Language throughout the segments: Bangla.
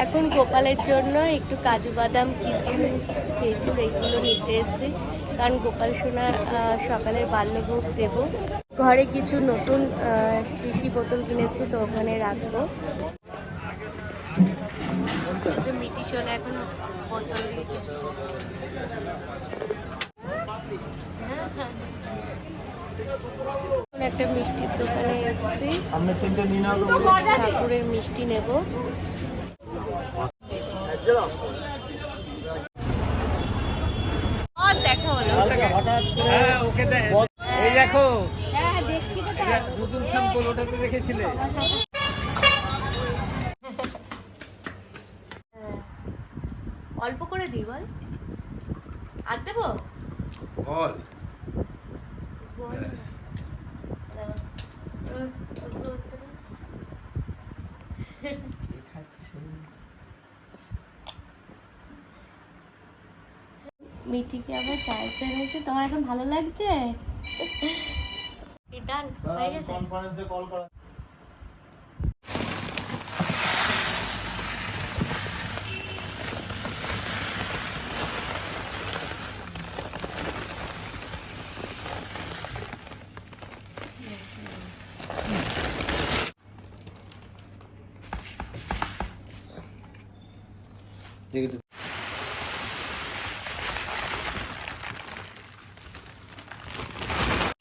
এখন গোপালের জন্য একটু কাজু বাদাম কিশমিশ খেজুর এগুলো নিতে এসেছি, কারণ গোপাল সোনার সকালের বাল্যভোগ দেব। ঘরে কিছু নতুন শিশি বোতল কিনেছি, তো ওখানে রাখবো। মিটি সোনা এখন বোতল একটা মিষ্টির দোকানে এসেছি, ঠাকুরের মিষ্টি নেব। দেখা হলো এই দেখো নতুন স্যাম্পল ওটাতে দেখেছিলে। অল্প করে দিই বল, আর দেবো বল। মিটিকে আবার চার্জ হয়েছে। তোমার এখন ভালো লাগছে? ডান হয়ে গেছে। কনফারেন্সে কল করা।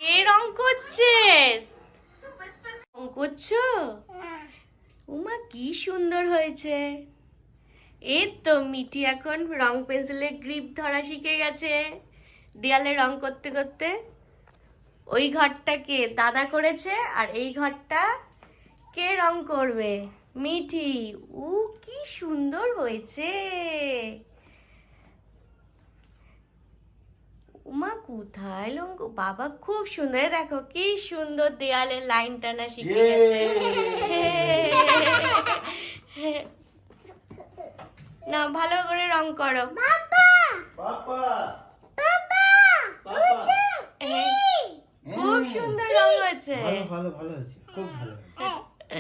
কে রং করছে? রং করছো? উমা কি সুন্দর হয়েছে। এই তো মিটি এখন রং পেন্সিলের গ্রিপ ধরা শিখে গেছে দেয়ালে রং করতে করতে। ওই ঘরটাকে দাদা করেছে, আর এই ঘরটা কে রং করবে? মিঠি। ও কি সুন্দর হয়েছে। উমা কোথায় লঙ্গ বাবা, খুব সুন্দর। দেখো কি সুন্দর দেয়ালে লাইন টানা শিখে গেছে। না ভালো করে রং করো। খুব সুন্দর রং হয়েছে। ভালো ভালো হয়েছে, খুব ভালো হয়েছে।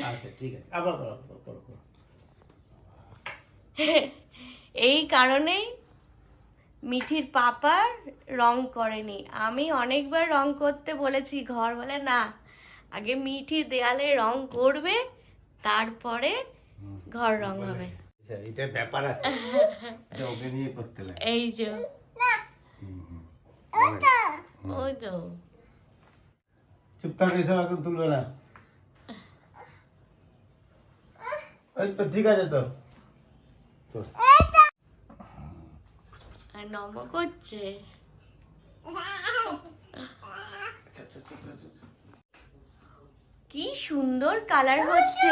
আচ্ছা ঠিক আছে, আবার করো। এই কারণেই মিঠির পাপা রং করেনি। আমি অনেকবার রং করতে বলেছি, ঘর বলে না, আগে মিঠি দেয়ালে রং করবে, তারপরে ঘর রং হবে। এটা ব্যাপার আছে, এটা ওকে নিয়ে করতে লাগে। এই যে ওই তো চুপ থাক, এসব এখন তুলবে না। এই তো ঠিক আছে তো। আর নম করছে। কি সুন্দর কালার হচ্ছে।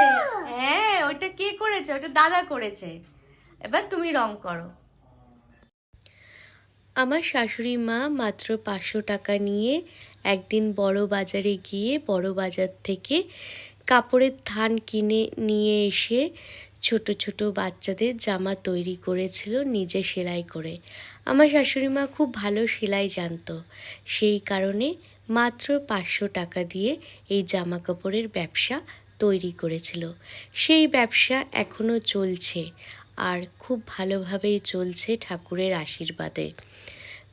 হ্যাঁ, ওইটা কে করেছে? ওটা দাদা করেছে। এবার তুমি রং করো। আমার শাশুড়ি মা মাত্র 500 টাকা নিয়ে একদিন বড় বাজারে গিয়ে বড় বাজার থেকে কাপড়ের থান কিনে নিয়ে এসে ছোট ছোট বাচ্চাদের জামা তৈরি করেছিল নিজে সেলাই করে। আমার শাশুড়ি মা খুব ভালো সেলাই জানতো, সেই কারণে মাত্র 500 টাকা দিয়ে এই জামা কাপড়ের ব্যবসা তৈরি করেছিল। সেই ব্যবসা এখনও চলছে, আর খুব ভালোভাবেই চলছে ঠাকুরের আশীর্বাদে।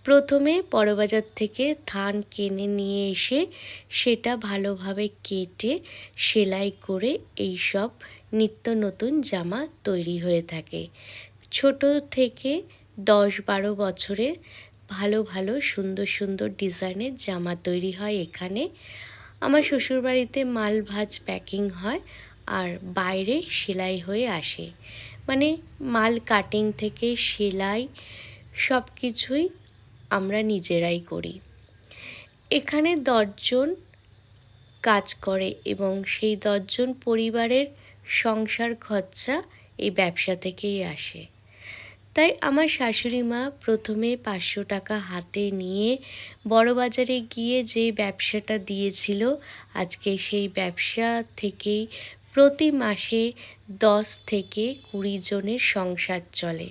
প্রথমে বড়বাজার থেকে থান কিনে নিয়ে এসে সেটা ভালোভাবে কেটে সেলাই করে এই সব নিত্য নতুন জামা তৈরি হয়ে থাকে। ছোট থেকে 10-12 বছরের ভালো ভালো সুন্দর সুন্দর ডিজাইনের জামা তৈরি হয় এখানে। আমার শ্বশুরবাড়িতে মাল ভাজ প্যাকিং হয়, আর বাইরে সেলাই হয়ে আসে। মানে মাল কাটিং থেকে সেলাই সব কিছুই আমরা নিজেরাই করি। এখানে 10 জন কাজ করে, এবং সেই 10 জন পরিবারের সংসার খরচা এই ব্যবসা থেকেই আসে। তাই আমার শাশুড়ি মা প্রথমে 500 টাকা হাতে নিয়ে বড়বাজারে গিয়ে যে ব্যবসাটা দিয়েছিল, আজকে সেই ব্যবসা থেকেই প্রতি মাসে 10 থেকে 20 জনের সংসার চলে।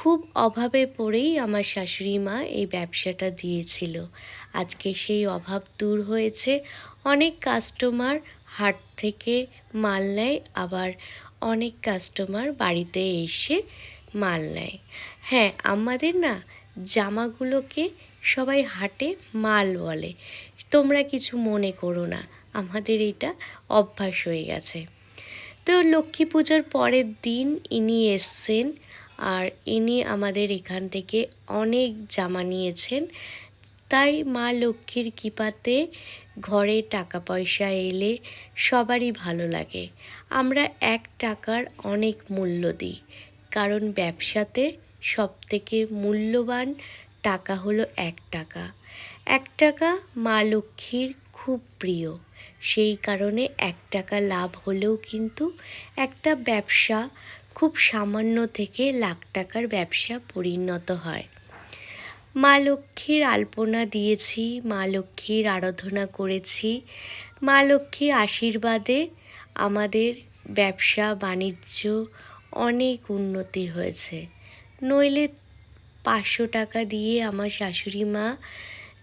খুব অভাবে পড়েই আমার শাশুড়ি মা এই ব্যবসাটা দিয়েছিল। আজকে সেই অভাব দূর হয়েছে। অনেক কাস্টমার হাট থেকে মাল নেয়, আবার অনেক কাস্টমার বাড়িতে এসে মাল নেয়। হ্যাঁ, আমাদের না জামাগুলোকে সবাই হাটে মাল বলে, তোমরা কিছু মনে করো না, আমাদের এটা অভ্যাস হয়ে গেছে। তো লক্ষ্মী পুজোর পরের দিন ইনি এসছেন, আর ইনি আমাদের এখান থেকে অনেক জামা নিয়েছেন। তাই মা লক্ষ্মীর কৃপাতে ঘরে টাকা পয়সা এলে সবারই ভালো লাগে। আমরা 1 টাকার অনেক মূল্য দিই, কারণ ব্যবসাতে সবথেকে মূল্যবান টাকা হলো 1 টাকা। 1 টাকা মা লক্ষ্মীর খুব প্রিয়, সেই কারণে 1 টাকা লাভ হলেও কিন্তু একটা ব্যবসা খুব সামান্য থেকে লাখ টাকার ব্যবসা পরিণত হয়। মা লক্ষ্মীর আলপনা দিয়েছি, মা লক্ষ্মীর আরাধনা করেছি। মা লক্ষ্মীর আশীর্বাদে আমাদের ব্যবসা বাণিজ্য অনেক উন্নতি হয়েছে। নইলে 500 টাকা দিয়ে আমার শাশুড়ি মা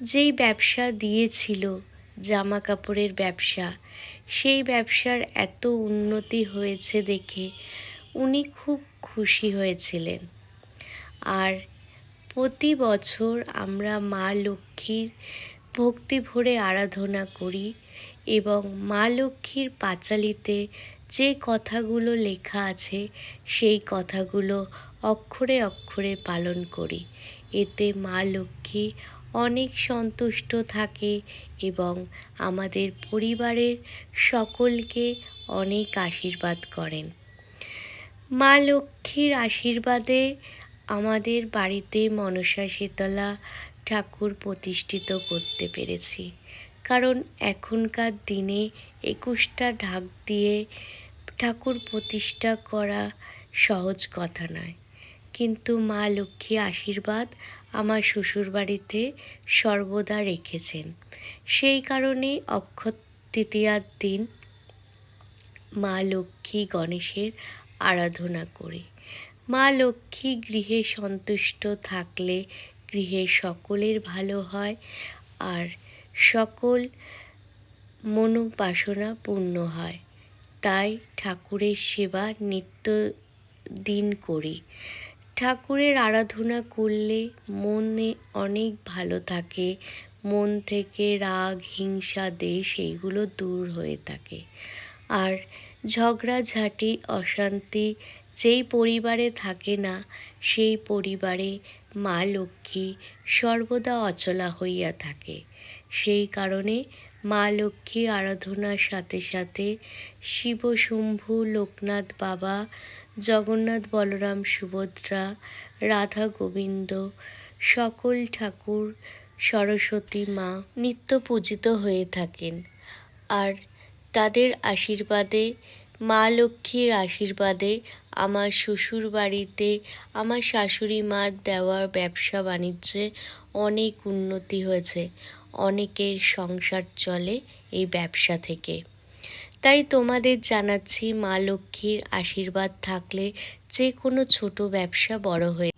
যেই ব্যবসা দিয়েছিল, জামা কাপড়ের ব্যবসা, সেই ব্যবসার এত উন্নতি হয়েছে দেখে উনি খুব খুশি হয়েছিলেন। আর প্রতি বছর আমরা মা লক্ষ্মীর ভক্তি ভরে আরাধনা করি এবং মা লক্ষ্মীর পাঁচালিতে যে কথাগুলো লেখা আছে সেই কথাগুলো অক্ষরে অক্ষরে পালন করি। এতে মা লক্ষ্মী অনেক সন্তুষ্ট থাকে এবং আমাদের পরিবারের সকলকে অনেক আশীর্বাদ করেন। মা লক্ষ্মীর আশীর্বাদে আমাদের বাড়িতে মনসা শীতলা ঠাকুর প্রতিষ্ঠিত করতে পেরেছি, কারণ এখনকার দিনে 21টা ঢাক দিয়ে ঠাকুর প্রতিষ্ঠা করা সহজ কথা নয়। কিন্তু মা লক্ষ্মী আশীর্বাদ আমার শ্বশুরবাড়িতে সর্বদা রেখেছেন। সেই কারণে অক্ষয় তৃতীয়ার দিন মা লক্ষ্মী গণেশের আরাধনা করি। মা লক্ষ্মী গৃহে সন্তুষ্ট থাকলে গৃহে সকলের ভালো হয় আর সকল মনোবাসনা পূর্ণ হয়। তাই ঠাকুরের সেবা নিত্য দিন করি। ঠাকুরের আরাধনা করলে মনে অনেক ভালো থাকে, মন থেকে রাগ হিংসা দেশ এইগুলো দূর হয়ে থাকে। আর ঝগড়াঝাঁটি অশান্তি যেই পরিবারে থাকে না, সেই পরিবারে মা লক্ষ্মী সর্বদা অচলা হইয়া থাকে। সেই কারণে মা লক্ষ্মী আরাধনার সাথে সাথে শিব শম্ভু লোকনাথ বাবা, জগন্নাথ বলরাম সুভদ্রা, রাধা গোবিন্দ সকল ঠাকুর, সরস্বতী মা নিত্য পূজিত হয়ে থাকেন। আর তাদের আশীর্বাদে, মা লক্ষ্মীর আশীর্বাদে আমার শ্বশুর বাড়িতে আমার শাশুড়ি মার দেওয়ার ব্যবসা বাণিজ্যে অনেক উন্নতি হয়েছে। অনেকের সংসার চলে এই ব্যবসা থেকে। তাই তোমাদের জানাচ্ছি, মা লক্ষ্মীর আশীর্বাদ থাকলে যে কোনো ছোট ব্যবসা বড় হয়ে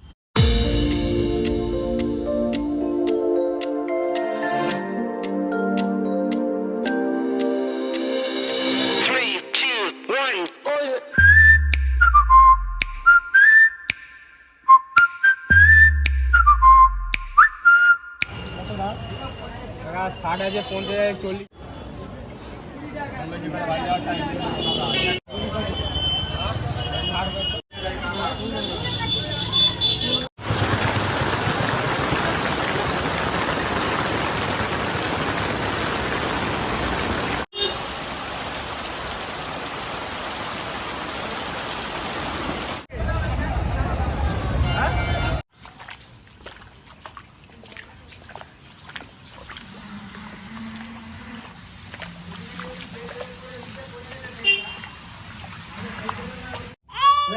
টাকা 60,000 50,000 40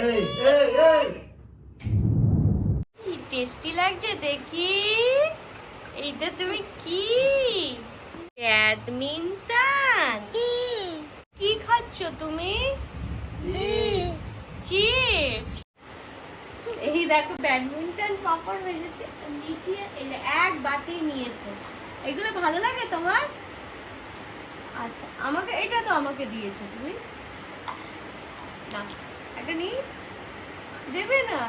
এই এই এই কি টেস্টি লাগছে দেখি। এইটা তুমি কি ব্যাডমিন্টন কি খাচ্ছ তুমি? চিপস। এই দেখো ব্যাডমিন্টন পপকর্ন ভেজেছে, মিঠিয়ে এই যে 1 বাটি নিয়েছে। এগুলো ভালো লাগে তোমার? আচ্ছা, আমাকে এটা তো আমাকে দিয়েছো তুমি না। একটা নি দেবে না,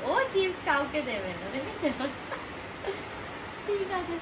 ও চিপস কাউকে দেবে না, দেখেছো? ঠিক আছে